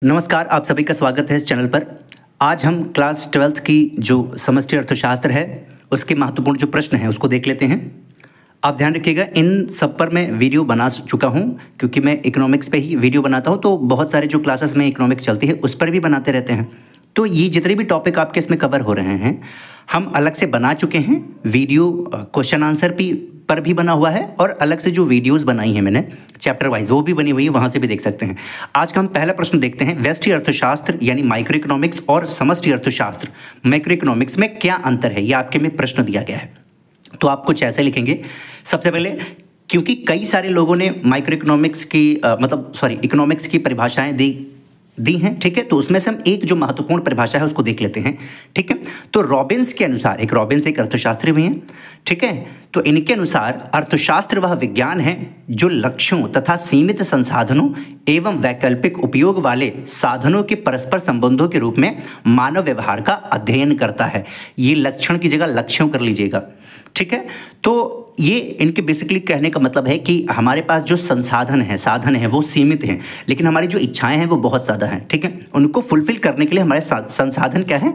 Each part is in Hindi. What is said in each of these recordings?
नमस्कार, आप सभी का स्वागत है इस चैनल पर। आज हम क्लास 12th की जो समष्टि अर्थशास्त्र है, उसके महत्वपूर्ण जो प्रश्न हैं उसको देख लेते हैं। आप ध्यान रखिएगा, इन सब पर मैं वीडियो बना चुका हूं, क्योंकि मैं इकोनॉमिक्स पे ही वीडियो बनाता हूं, तो बहुत सारे जो क्लासेस में इकोनॉमिक्स चलती है उस पर भी बनाते रहते हैं। तो ये जितने भी टॉपिक आपके इसमें कवर हो रहे हैं, हम अलग से बना चुके हैं। वीडियो क्वेश्चन आंसर पर भी बना हुआ है, और अलग से जो वीडियोस बनाई हैं मैंने चैप्टर वाइज, वो भी बनी हुई है, वहाँ से भी देख सकते हैं। आज का हम पहला प्रश्न देखते हैं। व्यष्टि अर्थशास्त्र यानी माइक्रो इकोनॉमिक्स और समष्टि अर्थशास्त्र मैक्रो इकोनॉमिक्स में क्या अंतर है, ये आपके में प्रश्न दिया गया है। तो आप कुछ ऐसे लिखेंगे। सबसे पहले, क्योंकि कई सारे लोगों ने माइक्रो इकोनॉमिक्स की इकोनॉमिक्स की परिभाषाएं दी हैं, ठीक है। तो उसमें से हम एक जो महत्वपूर्ण परिभाषा है उसको देख लेते हैं, ठीक है। तो रॉबिन्स के अनुसार, रॉबिन्स एक अर्थशास्त्री भी हैं, ठीक है। तो इनके अनुसार अर्थशास्त्र वह विज्ञान है जो लक्ष्यों तथा सीमित संसाधनों एवं वैकल्पिक उपयोग वाले साधनों के परस्पर संबंधों के रूप में मानव व्यवहार का अध्ययन करता है। ये लक्षण की जगह लक्ष्यों कर लीजिएगा, ठीक है। तो ये इनके बेसिकली कहने का मतलब है कि हमारे पास जो साधन है वो सीमित हैं, लेकिन हमारी जो इच्छाएं हैं वो बहुत ज़्यादा हैं, ठीक है। उनको फुलफिल करने के लिए हमारे संसाधन क्या है,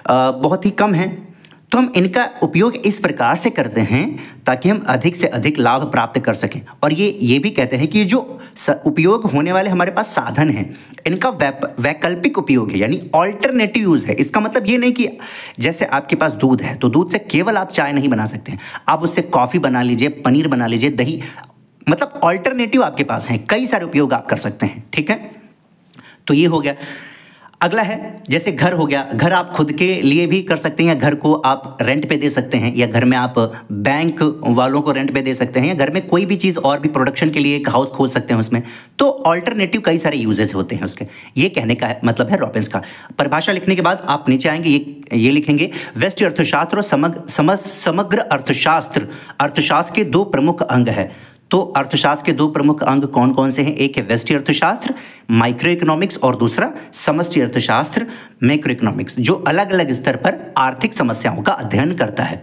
बहुत ही कम हैं। तो हम इनका उपयोग इस प्रकार से करते हैं ताकि हम अधिक से अधिक लाभ प्राप्त कर सकें। और ये भी कहते हैं कि जो उपयोग होने वाले हमारे पास साधन हैं, इनका वैकल्पिक उपयोग है, यानी ऑल्टरनेटिव यूज़ है। इसका मतलब ये नहीं कि जैसे आपके पास दूध है तो दूध से केवल आप चाय नहीं बना सकते हैं, आप उससे कॉफ़ी बना लीजिए, पनीर बना लीजिए, दही, मतलब ऑल्टरनेटिव आपके पास हैं, कई सारे उपयोग आप कर सकते हैं, ठीक है। तो ये हो गया। अगला है, जैसे घर हो गया। घर आप खुद के लिए भी कर सकते हैं, या घर को आप रेंट पे दे सकते हैं, या घर में आप बैंक वालों को रेंट पे दे सकते हैं, या घर में कोई भी चीज़ और भी प्रोडक्शन के लिए एक हाउस खोल सकते हैं उसमें। तो ऑल्टरनेटिव कई सारे यूजेस होते हैं उसके। ये कहने का मतलब है रॉबिन्स का। परिभाषा लिखने के बाद आप नीचे आएंगे, ये लिखेंगे, व्यष्टि अर्थशास्त्र और समग्र अर्थशास्त्र के दो प्रमुख अंग है। तो अर्थशास्त्र के दो प्रमुख अंग कौन कौन से हैं? एक है व्यष्टि अर्थशास्त्र माइक्रो इकोनॉमिक्स, और दूसरा समष्टि अर्थशास्त्र मैक्रो इकोनॉमिक्स, जो अलग अलग स्तर पर आर्थिक समस्याओं का अध्ययन करता है।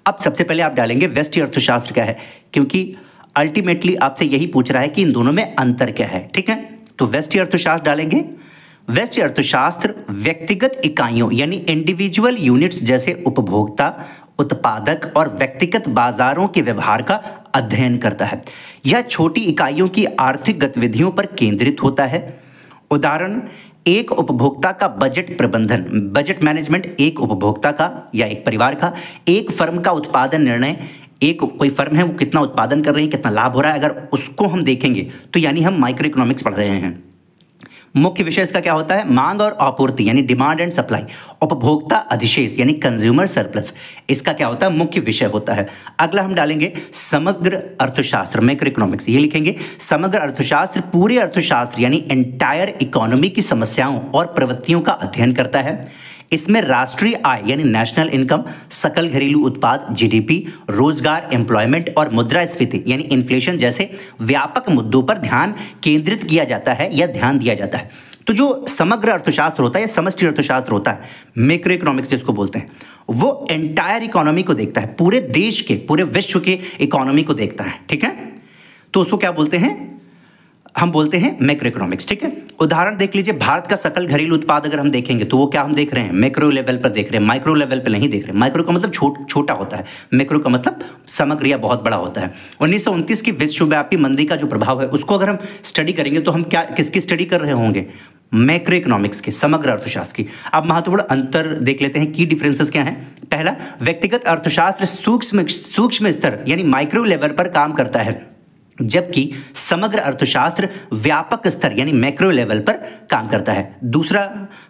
अब सबसे पहले आप डालेंगे व्यष्टि अर्थशास्त्र क्या है, क्योंकि अल्टीमेटली आपसे यही पूछ रहा है कि इन दोनों में अंतर क्या है, ठीक है। तो व्यष्टि अर्थशास्त्र डालेंगे। व्यष्टि अर्थशास्त्र व्यक्तिगत इकाइयों यानी इंडिविजुअल यूनिट्स जैसे उपभोक्ता, उत्पादक और व्यक्तिगत बाजारों के व्यवहार का अध्ययन करता है। यह छोटी इकाइयों की आर्थिक गतिविधियों पर केंद्रित होता है। उदाहरण, एक उपभोक्ता का बजट प्रबंधन, बजट मैनेजमेंट एक उपभोक्ता का या एक परिवार का, एक फर्म का उत्पादन निर्णय, एक कोई फर्म है वो कितना उत्पादन कर रही है, कितना लाभ हो रहा है, अगर उसको हम देखेंगे तो यानी हम माइक्रो इकोनॉमिक्स पढ़ रहे हैं। मुख्य विषय इसका क्या होता है? मांग और आपूर्ति यानी डिमांड एंड सप्लाई। उपभोक्ता अधिशेष यानी कंज्यूमर सरप्लस, इसका क्या होता है? मुख्य विषय होता है। अगला हम डालेंगे समग्र अर्थशास्त्र मैक्रो इकोनॉमिक्स। ये लिखेंगे, समग्र अर्थशास्त्र पूरे अर्थशास्त्र यानी एंटायर इकोनॉमी की समस्याओं और प्रवृत्तियों का अध्ययन करता है। इसमें राष्ट्रीय आय यानी नेशनल इनकम, सकल घरेलू उत्पाद जीडीपी, रोजगार एम्प्लॉयमेंट और मुद्रास्फीति यानी इन्फ्लेशन जैसे व्यापक मुद्दों पर ध्यान केंद्रित किया जाता है या ध्यान दिया जाता है। तो जो समग्र अर्थशास्त्र होता है या समष्टि अर्थशास्त्र होता है, मैक्रो इकोनॉमिक्स जिसको बोलते हैं, वो एंटायर इकोनॉमी को देखता है, पूरे देश के, पूरे विश्व के इकोनॉमी को देखता है, ठीक है। तो उसको क्या बोलते हैं? हम बोलते हैं मैक्रो इकोनॉमिक्स, ठीक है। उदाहरण देख लीजिए, भारत का सकल घरेलू उत्पाद अगर हम देखेंगे तो वो क्या हम देख रहे हैं? मैक्रो लेवल पर देख रहे हैं, माइक्रो लेवल पर नहीं देख रहे हैं। माइक्रो का मतलब छोटा होता है, मैक्रो का मतलब समग्र या बहुत बड़ा होता है। 1929 की विश्वव्यापी मंदी का जो प्रभाव है उसको अगर हम स्टडी करेंगे तो हम किसकी स्टडी कर रहे होंगे? मैक्रो इकोनॉमिक्स के, समग्र अर्थशास्त्र की। अब महत्वपूर्ण अंतर देख लेते हैं, की डिफरेंसेस क्या हैं। पहला, व्यक्तिगत अर्थशास्त्र सूक्ष्म स्तर यानी माइक्रो लेवल पर काम करता है, जबकि समग्र अर्थशास्त्र व्यापक स्तर यानी मैक्रो लेवल पर काम करता है। दूसरा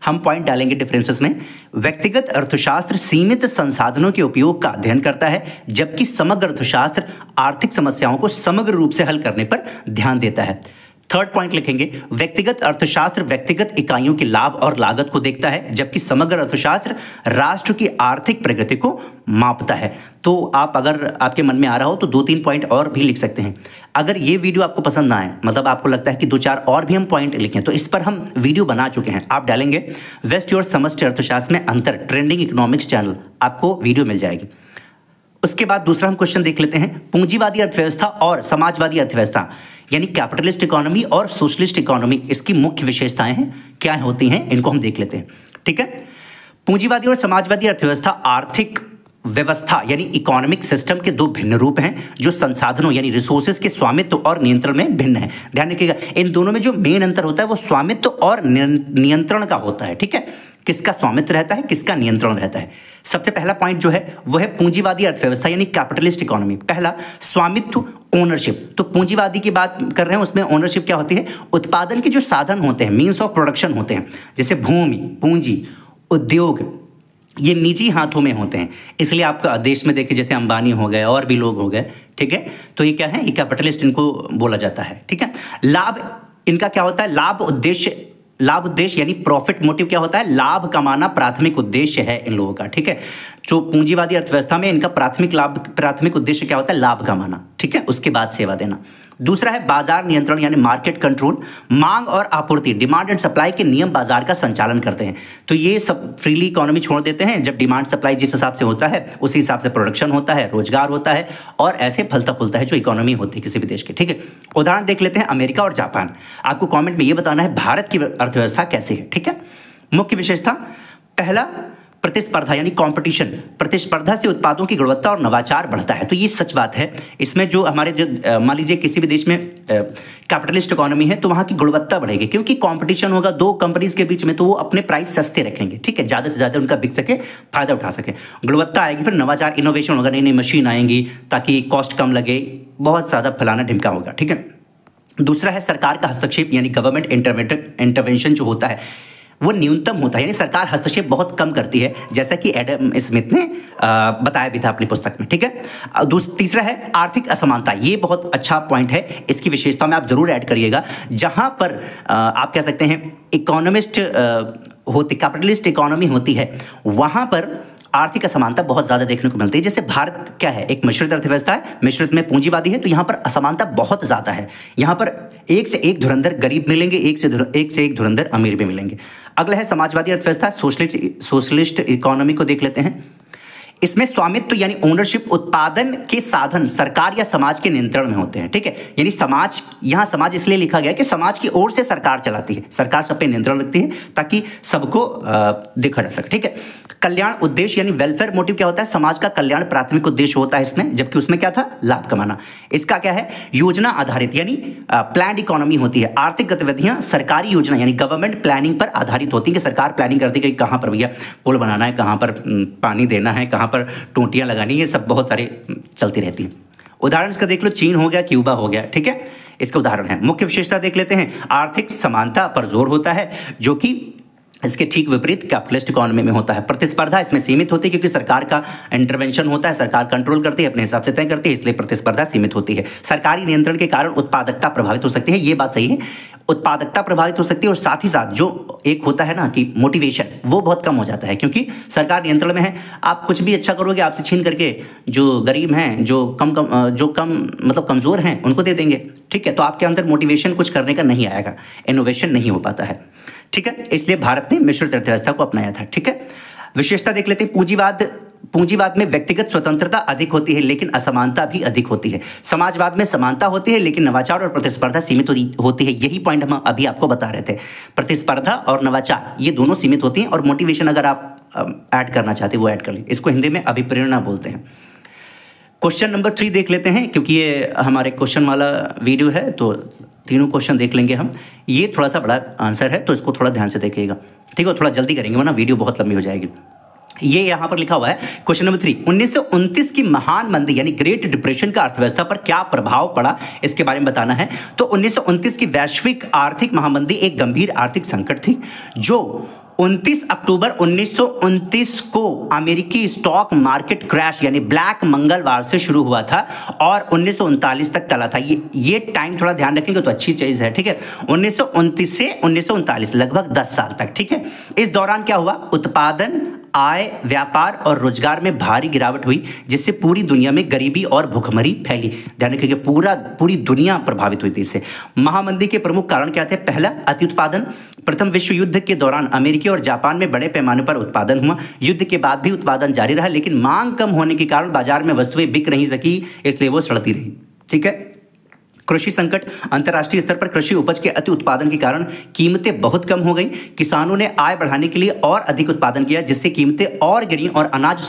हम पॉइंट डालेंगे डिफरेंसेस में, व्यक्तिगत अर्थशास्त्र सीमित संसाधनों के उपयोग का अध्ययन करता है, जबकि समग्र अर्थशास्त्र आर्थिक समस्याओं को समग्र रूप से हल करने पर ध्यान देता है। थर्ड पॉइंट लिखेंगे, व्यक्तिगत अर्थशास्त्र व्यक्तिगत इकाइयों के लाभ और लागत को देखता है, जबकि समग्र अर्थशास्त्र राष्ट्र की आर्थिक प्रगति को मापता है। तो आप, अगर आपके मन में आ रहा हो तो 2-3 पॉइंट और भी लिख सकते हैं। अगर ये वीडियो आपको पसंद ना आए, मतलब आपको लगता है कि 2-4 और भी हम पॉइंट लिखें, तो इस पर हम वीडियो बना चुके हैं। आप डालेंगे व्यष्टि और समष्टि अर्थशास्त्र में अंतर, ट्रेंडिंग इकोनॉमिक्स चैनल, आपको वीडियो मिल जाएगी। उसके बाद दूसरा हम क्वेश्चन देख लेते हैं, पूंजीवादी अर्थव्यवस्था और समाजवादी अर्थव्यवस्था यानी कैपिटलिस्ट इकोनॉमी और सोशलिस्ट इकोनॉमी, इसकी मुख्य विशेषताएं हैं, क्या होती हैं, इनको हम देख लेते हैं। ठीक है, पूंजीवादी और समाजवादी अर्थव्यवस्था आर्थिक व्यवस्था यानी इकोनॉमिक सिस्टम के दो भिन्न रूप हैं जो संसाधनों यानी रिसोर्सेज के स्वामित्व और नियंत्रण में भिन्न है। ध्यान रखिएगा, इन दोनों में जो मेन अंतर होता है वो स्वामित्व और नियंत्रण का होता है। ठीक है, किसका स्वामित्व रहता है, किसका नियंत्रण रहता है। सबसे पहला पॉइंट जो है वो है पूंजीवादी अर्थव्यवस्था यानी कैपिटलिस्ट इकोनॉमी। पहला, स्वामित्व, ओनरशिप। तो पूंजीवादी की बात कर रहे हैं, उसमें ओनरशिप क्या होती है, उत्पादन के जो साधन होते हैं, मीन्स ऑफ प्रोडक्शन होते हैं, जैसे भूमि, पूंजी, उद्योग, ये निजी हाथों में होते हैं। इसलिए आपका देश में देखिए जैसे अंबानी हो गए और भी लोग हो गए, ठीक है, तो ये क्या है, ये कैपिटलिस्ट इनको बोला जाता है। ठीक है, लाभ इनका क्या होता है, लाभ उद्देश्य यानी प्रॉफिट मोटिव क्या होता है, लाभ कमाना प्राथमिक उद्देश्य है इन लोगों का। ठीक है, जो पूंजीवादी अर्थव्यवस्था में इनका प्राथमिक उद्देश्य क्या होता है, लाभ कमाना। ठीक है, उसके बाद सेवा देना। दूसरा है बाजार नियंत्रण यानी मार्केट कंट्रोल, मांग और आपूर्ति, डिमांड एंड सप्लाई के नियम बाजार का संचालन करते हैं। तो ये सब फ्रीली इकोनॉमी छोड़ देते हैं, जब डिमांड सप्लाई जिस हिसाब से होता है उसी हिसाब से प्रोडक्शन होता है, रोजगार होता है और ऐसे फलता फूलता है जो इकोनॉमी होती है किसी भी देश की। ठीक है, उदाहरण देख लेते हैं अमेरिका और जापान। आपको कॉमेंट में ये बताना है भारत की अर्थव्यवस्था कैसी है। ठीक है, मुख्य विशेषता, पहला प्रतिस्पर्धा यानी कंपटीशन, प्रतिस्पर्धा से उत्पादों की गुणवत्ता और नवाचार बढ़ता है। तो ये सच बात है। इसमें जो हमारे जो मान लीजिए किसी भी देश में कैपिटलिस्ट इकोनॉमी है तो वहाँ की गुणवत्ता बढ़ेगी क्योंकि कंपटीशन होगा दो कंपनीज के बीच में, तो वो अपने प्राइस सस्ते रखेंगे। ठीक है, ज़्यादा से ज़्यादा उनका बिक सके, फायदा उठा सके, गुणवत्ता आएगी, फिर नवाचार, इनोवेशन होगा, नई नई मशीन आएंगी ताकि कॉस्ट कम लगे, बहुत ज़्यादा फलाना ढिमका होगा। ठीक है, दूसरा है सरकार का हस्तक्षेप यानी गवर्नमेंट इंटरवेंशन जो होता है वो न्यूनतम होता है, यानी सरकार हस्तक्षेप बहुत कम करती है, जैसा कि एडम स्मिथ ने बताया भी था अपनी पुस्तक में। ठीक है, तीसरा है आर्थिक असमानता। ये बहुत अच्छा पॉइंट है, इसकी विशेषता में आप जरूर ऐड करिएगा। जहां पर आप कह सकते हैं इकोनॉमिस्ट होती, कैपिटलिस्ट इकोनॉमी होती है, वहां पर आर्थिक असमानता बहुत ज़्यादा देखने को मिलती है। जैसे भारत क्या है, एक मिश्रित अर्थव्यवस्था है, मिश्रित में पूंजीवादी है, तो यहाँ पर असमानता बहुत ज़्यादा है। यहाँ पर एक से एक धुरंधर गरीब मिलेंगे, एक से एक धुरंधर अमीर भी मिलेंगे। अगला है समाजवादी अर्थव्यवस्था, सोशलिस्ट इकोनॉमी को देख लेते हैं। इसमें स्वामित्व यानी ओनरशिप, उत्पादन के साधन सरकार या समाज के नियंत्रण में होते हैं। ठीक है, यानी समाज, यहाँ समाज इसलिए लिखा गया कि समाज की ओर से सरकार चलाती है, सरकार सब पे नियंत्रण रखती है ताकि सबको देखा जा सके। ठीक है, कल्याण उद्देश्य यानी वेलफेयर मोटिव क्या होता है, समाज का कल्याण प्राथमिक उद्देश्य होता है इसमें, जबकि उसमें क्या था, लाभ कमाना। इसका क्या है, योजना आधारित यानी प्लान्ड इकोनॉमी होती है। आर्थिक गतिविधियां सरकारी योजना यानी गवर्नमेंट प्लानिंग पर आधारित होती है कि सरकार प्लानिंग करती है कि कहाँ पर भैया पुल बनाना है, कहाँ पर पानी देना है, कहाँ पर टोंटियां लगानी, ये सब बहुत सारे चलती रहती हैं। उदाहरण इसका देख लो, चीन हो गया, क्यूबा हो गया। ठीक है, इसका उदाहरण है। मुख्य विशेषता देख लेते हैं, आर्थिक समानता पर जोर होता है जो कि इसके ठीक विपरीत कैपिटलिस्ट इकोनॉमी में होता है। प्रतिस्पर्धा इसमें सीमित होती है क्योंकि सरकार का इंटरवेंशन होता है, सरकार कंट्रोल करती है, अपने हिसाब से तय करती है, इसलिए प्रतिस्पर्धा सीमित होती है। सरकारी नियंत्रण के कारण उत्पादकता प्रभावित हो सकती है, ये बात सही है, उत्पादकता प्रभावित हो सकती है। और साथ ही साथ जो एक होता है ना कि मोटिवेशन, वो बहुत कम हो जाता है क्योंकि सरकार नियंत्रण में है। आप कुछ भी अच्छा करोगे, आपसे छीन करके जो गरीब हैं, जो कम मतलब कमज़ोर हैं, उनको दे देंगे। ठीक है, तो आपके अंदर मोटिवेशन कुछ करने का नहीं आएगा, इनोवेशन नहीं हो पाता है। ठीक है, इसलिए भारत ने मिश्रित अर्थव्यवस्था को अपनाया था। ठीक है, विशेषता देख लेते हैं, पूंजीवाद में व्यक्तिगत स्वतंत्रता अधिक होती है लेकिन असमानता भी अधिक होती है। समाजवाद में समानता होती है लेकिन नवाचार और प्रतिस्पर्धा सीमित होती है। यही पॉइंट हम अभी आपको बता रहे थे, प्रतिस्पर्धा और नवाचार ये दोनों सीमित होती हैं, और मोटिवेशन अगर आप ऐड करना चाहते हैं वो ऐड कर लीजिए। इसको हिंदी में अभिप्रेरणा बोलते हैं। क्वेश्चन नंबर 3 देख लेते हैं, क्योंकि ये हमारे क्वेश्चन वाला वीडियो है तो तीनों क्वेश्चन देख लेंगे हम। ये थोड़ा सा बड़ा आंसर है तो इसको थोड़ा ध्यान से देखिएगा। ठीक है, थोड़ा जल्दी करेंगे वरना वीडियो बहुत लंबी हो जाएगी। ये यहाँ पर लिखा हुआ है क्वेश्चन नंबर 3, 1929 की महान मंदी यानी ग्रेट डिप्रेशन का अर्थव्यवस्था पर क्या प्रभाव पड़ा, इसके बारे में बताना है। तो 1929 की वैश्विक आर्थिक महामंदी एक गंभीर आर्थिक संकट थी जो 29 अक्टूबर 1929 को अमेरिकी स्टॉक मार्केट क्रैश यानी ब्लैक मंगलवार से शुरू हुआ था और 1939 तक चला था। ये टाइम थोड़ा ध्यान रखेंगे तो अच्छी चीज है। ठीक है, 1929 से 1939 लगभग 10 साल तक। ठीक है, इस दौरान क्या हुआ, उत्पादन, आय, व्यापार और रोजगार में भारी गिरावट हुई जिससे पूरी दुनिया में गरीबी और भुखमरी फैली। ध्यान रखिए, पूरी दुनिया प्रभावित हुई थी इससे। महामंदी के प्रमुख कारण क्या थे, पहला अति उत्पादन। प्रथम विश्व युद्ध के दौरान अमेरिकी अमेरिकी और जापान में बड़े पैमाने पर उत्पादन हुआ। युद्ध के बाद भी उत्पादन जारी रहा, लेकिन मांग कम होने के कारण बाजार में वस्तुएं बिक नहीं सकी, इसलिए वो सड़ती रही। ठीक है। कृषि संकट, अंतर्राष्ट्रीय स्तर पर कृषि उपज के अति उत्पादन के कारण कीमतें बहुत कम हो गई। किसानों ने आय बढ़ाने के लिए और अधिक उत्पादन किया, जिससे कीमतें और गिरी और अनाज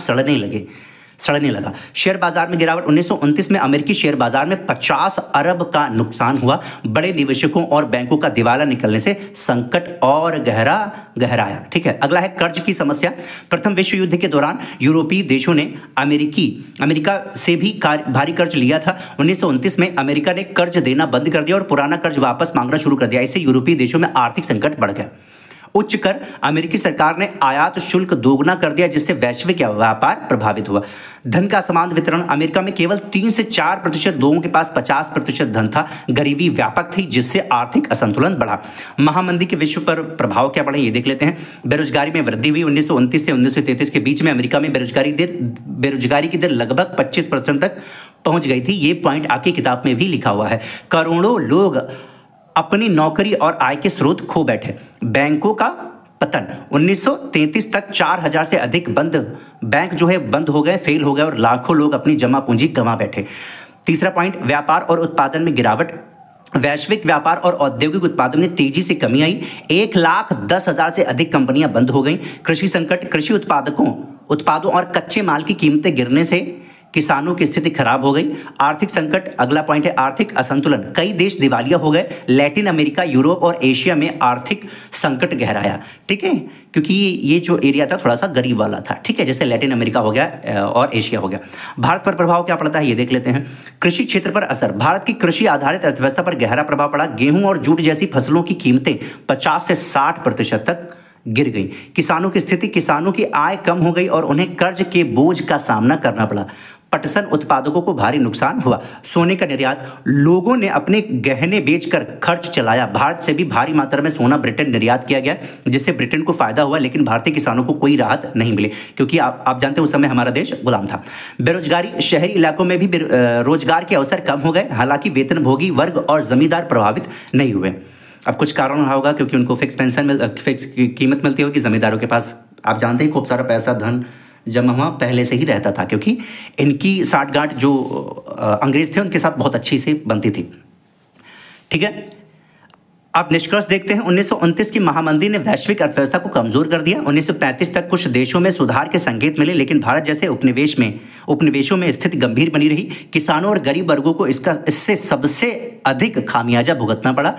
सड़ने लगा। शेयर बाजार में गिरावट, 1929 में अमेरिकी शेयर बाजार में 50 अरब का नुकसान हुआ। बड़े निवेशकों और बैंकों का दिवाला निकलने से संकट और गहराया। ठीक है। अगला है कर्ज की समस्या। प्रथम विश्व युद्ध के दौरान यूरोपीय देशों ने अमेरिका से भी भारी कर्ज लिया था। 1929 में अमेरिका ने कर्ज देना बंद कर दिया और पुराना कर्ज वापस मांगना शुरू कर दिया। इससे यूरोपीय देशों में आर्थिक संकट बढ़ गया। उच्च कर, अमेरिकी सरकार ने आयात शुल्क दोगुना कर दिया, जिससे वैश्विक व्यापार प्रभावित हुआ। धन का समान वितरण, अमेरिका में केवल 3 से 4% लोगों के पास 50% धन था। गरीबी व्यापक थी, जिससे आर्थिक असंतुलन बढ़ा। महामंदी के विश्व पर प्रभाव क्या पड़े, ये देख लेते हैं। बेरोजगारी में वृद्धि हुई। 1929 से 1933 के बीच में अमेरिका में बेरोजगारी की दर लगभग 25% तक पहुंच गई थी। ये पॉइंट आपकी किताब में भी लिखा हुआ है। करोड़ों लोग अपनी नौकरी और आय के स्रोत खो बैठे। बैंकों का पतन, 1933 तक 4000 से अधिक बैंक जो है बंद हो गए, फेल हो गए और लाखों लोग अपनी जमा पूंजी गंवा बैठे। तीसरा पॉइंट, व्यापार और उत्पादन में गिरावट। वैश्विक व्यापार और औद्योगिक उत्पादन में तेजी से कमी आई। 1,10,000 से अधिक कंपनियां बंद हो गईं। कृषि संकट, कृषि उत्पादों और कच्चे माल की कीमतें गिरने से किसानों की स्थिति खराब हो गई। आर्थिक संकट, अगला पॉइंट है आर्थिक असंतुलन। कई देश दिवालिया हो गए। लैटिन अमेरिका, यूरोप और एशिया में आर्थिक संकट गहराया। ठीक है, क्योंकि ये जो एरिया था थोड़ा सा गरीब वाला था। ठीक है, जैसे लैटिन अमेरिका हो गया और एशिया हो गया। भारत पर प्रभाव क्या पड़ता है, ये देख लेते हैं। कृषि क्षेत्र पर असर, भारत की कृषि आधारित अर्थव्यवस्था पर गहरा प्रभाव पड़ा। गेहूं और जूट जैसी फसलों की कीमतें 50 से 60% तक गिर गई। किसानों की स्थिति, किसानों की आय कम हो गई और उन्हें कर्ज के बोझ का सामना करना पड़ा। पटसन उत्पादकों को भारी नुकसान हुआ। सोने का निर्यात, लोगों ने अपने गहने बेचकर खर्च चलाया। भारत से भी भारी मात्रा में सोना ब्रिटेन निर्यात किया गया, जिससे ब्रिटेन को फायदा हुआ, लेकिन भारतीय किसानों को कोई राहत नहीं मिली, क्योंकि आप जानते हैं उस समय हमारा देश गुलाम था। बेरोजगारी, शहरी इलाकों में भी रोजगार के अवसर कम हो गए। हालांकि वेतनभोगी वर्ग और जमींदार प्रभावित नहीं हुए। अब कुछ कारण रहा होगा, क्योंकि उनको फिक्स कीमत मिलती होगी। जमींदारों के पास आप जानते हैं खूब सारा पैसा धन जमा हुआ पहले से ही रहता था, क्योंकि इनकी साठगांठ जो अंग्रेज थे उनके साथ बहुत अच्छी से बनती थी। ठीक है, अब निष्कर्ष देखते हैं। 1929 की महामंदी ने वैश्विक अर्थव्यवस्था को कमजोर कर दिया। 1935 तक कुछ देशों में सुधार के संकेत मिले, लेकिन भारत जैसे उपनिवेशों में स्थिति गंभीर बनी रही। किसानों और गरीब वर्गों को इससे सबसे अधिक खामियाजा भुगतना पड़ा।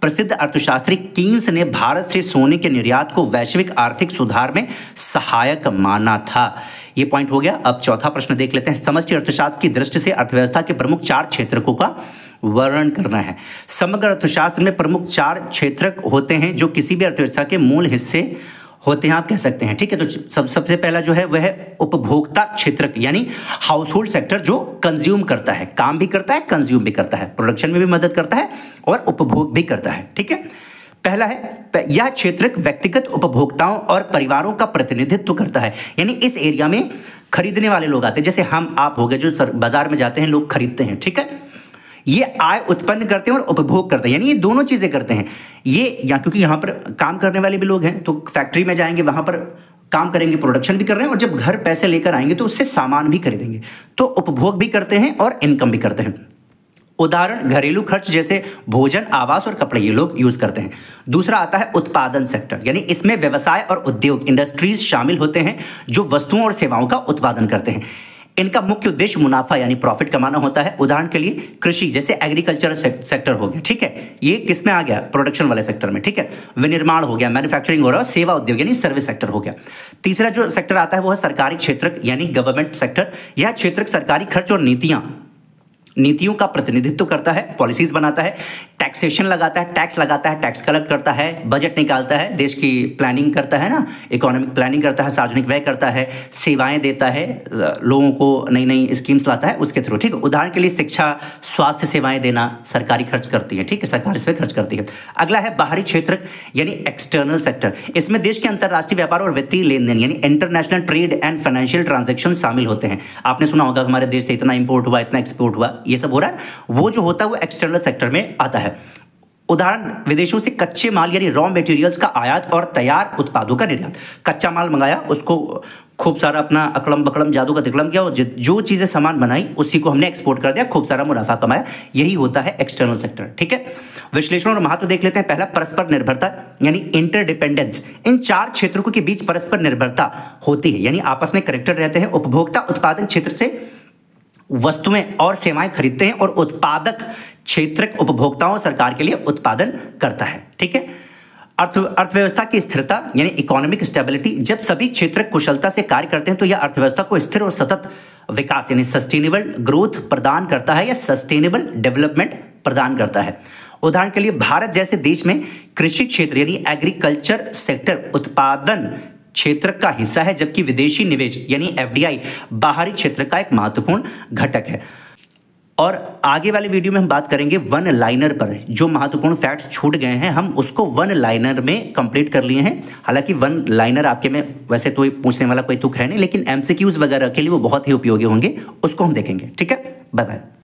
प्रसिद्ध अर्थशास्त्री कीन्स ने भारत से सोने के निर्यात को वैश्विक आर्थिक सुधार में सहायक माना था। ये पॉइंट हो गया। अब चौथा प्रश्न देख लेते हैं। समष्टि अर्थशास्त्र की दृष्टि से अर्थव्यवस्था के प्रमुख 4 क्षेत्रकों का वर्णन करना है। समग्र अर्थशास्त्र में प्रमुख 4 क्षेत्रक होते हैं, जो किसी भी अर्थव्यवस्था के मूल हिस्से होते हैं, आप कह सकते हैं। ठीक है, तो सबसे पहला जो है वह है उपभोक्ता क्षेत्रक, यानी हाउस होल्ड सेक्टर, जो कंज्यूम करता है, काम भी करता है, कंज्यूम भी करता है, प्रोडक्शन में भी मदद करता है और उपभोग भी करता है। ठीक है, पहला है यह क्षेत्रक व्यक्तिगत उपभोक्ताओं और परिवारों का प्रतिनिधित्व करता है, यानी इस एरिया में खरीदने वाले लोग आते हैं, जैसे हम आप हो गए जो बाजार में जाते हैं, लोग खरीदते हैं। ठीक है, ये आय उत्पन्न करते हैं और उपभोग करते हैं, यानी ये दोनों चीजें करते हैं। क्योंकि यहाँ पर काम करने वाले भी लोग हैं, तो फैक्ट्री में जाएंगे, वहां पर काम करेंगे, प्रोडक्शन भी कर रहे हैं, और जब घर पैसे लेकर आएंगे तो उससे सामान भी खरीदेंगे, तो उपभोग भी करते हैं और इनकम भी करते हैं। उदाहरण, घरेलू खर्च जैसे भोजन, आवास और कपड़े, ये लोग यूज करते हैं। दूसरा आता है उत्पादन सेक्टर, यानी इसमें व्यवसाय और उद्योग, इंडस्ट्रीज शामिल होते हैं, जो वस्तुओं और सेवाओं का उत्पादन करते हैं। इनका मुख्य उद्देश्य मुनाफा यानी प्रॉफिट कमाना होता है। उदाहरण के लिए कृषि जैसे एग्रीकल्चरल सेक्टर हो गया। ठीक है, ये किस में आ गया, प्रोडक्शन वाले सेक्टर में। ठीक है, विनिर्माण हो गया, मैन्युफैक्चरिंग हो रहा है, सेवा उद्योग यानी सर्विस सेक्टर हो गया। तीसरा जो सेक्टर आता है वो है सरकारी क्षेत्रक, यानी गवर्नमेंट सेक्टर। यह क्षेत्रक सरकारी खर्च और नीतियों का प्रतिनिधित्व करता है, पॉलिसीज बनाता है, टैक्सेशन लगाता है, टैक्स लगाता है, टैक्स कलेक्ट करता है, बजट निकालता है, देश की प्लानिंग करता है ना, इकोनॉमिक प्लानिंग करता है, सार्वजनिक व्यय करता है, सेवाएं देता है, लोगों को नई नई स्कीम्स लाता है उसके थ्रू। ठीक है, उदाहरण के लिए शिक्षा, स्वास्थ्य सेवाएं देना सरकारी खर्च करती है। ठीक है, सरकार इस पर खर्च करती है। अगला है बाहरी क्षेत्र यानी एक्सटर्नल सेक्टर। इसमें देश के अंतर्राष्ट्रीय व्यापार और वित्तीय लेन देन यानी international trade and financial transaction शामिल होते हैं। आपने सुना होगा हमारे देश से इतना इंपोर्ट हुआ, इतना एक्सपोर्ट हुआ, ये सब हो रहा है। वो जो होता है वो एक्सटर्नल सेक्टर में आता है। उदाहरण, विदेशों से कच्चे माल यानी रॉ मटेरियल्स का आयात और तैयार उत्पादों का निर्यात। कच्चा माल मंगाया, उसको खूब सारा अपना अकड़म बकड़म जादू का तिकड़म किया और जो चीज़ें सामान बनाई उसी को हमने एक्सपोर्ट कर दिया, खूब सारा मुनाफा कमाया। यही होता है एक्सटर्नल सेक्टर। ठीक है, विश्लेषण और महत्व देख लेते हैं। पहला, परस्पर निर्भरता यानी इंटरडिपेंडेंस। इन 4 क्षेत्रों के बीच परस्पर निर्भरता होती है, यानी आपस में कनेक्टेड रहते हैं। उपभोक्ता उत्पादन क्षेत्र से वस्तुएं और सेवाएं खरीदते हैं और उत्पादक क्षेत्र उपभोक्ताओं सरकार के लिए उत्पादन करता है। ठीक है, अर्थव्यवस्था की स्थिरता यानी इकोनॉमिक स्टेबिलिटी। जब सभी क्षेत्र कुशलता से कार्य करते हैं तो यह अर्थव्यवस्था को स्थिर और सतत विकास यानी सस्टेनेबल ग्रोथ प्रदान करता है या सस्टेनेबल डेवलपमेंट प्रदान करता है। उदाहरण के लिए भारत जैसे देश में कृषि क्षेत्र यानी एग्रीकल्चर सेक्टर उत्पादन क्षेत्र का हिस्सा है, जबकि विदेशी निवेश यानी एफडीआई बाहरी क्षेत्र का एक महत्वपूर्ण घटक है। और आगे वाले वीडियो में हम बात करेंगे वन लाइनर पर। जो महत्वपूर्ण फैक्ट्स छूट गए हैं हम उसको वन लाइनर में कंप्लीट कर लिए हैं। हालांकि वन लाइनर आपके में वैसे तो पूछने वाला कोई तुक है नहीं, लेकिन एमसीक्यूज वगैरह के लिए वो बहुत ही उपयोगी होंगे, उसको हम देखेंगे। ठीक है, बाय बाय।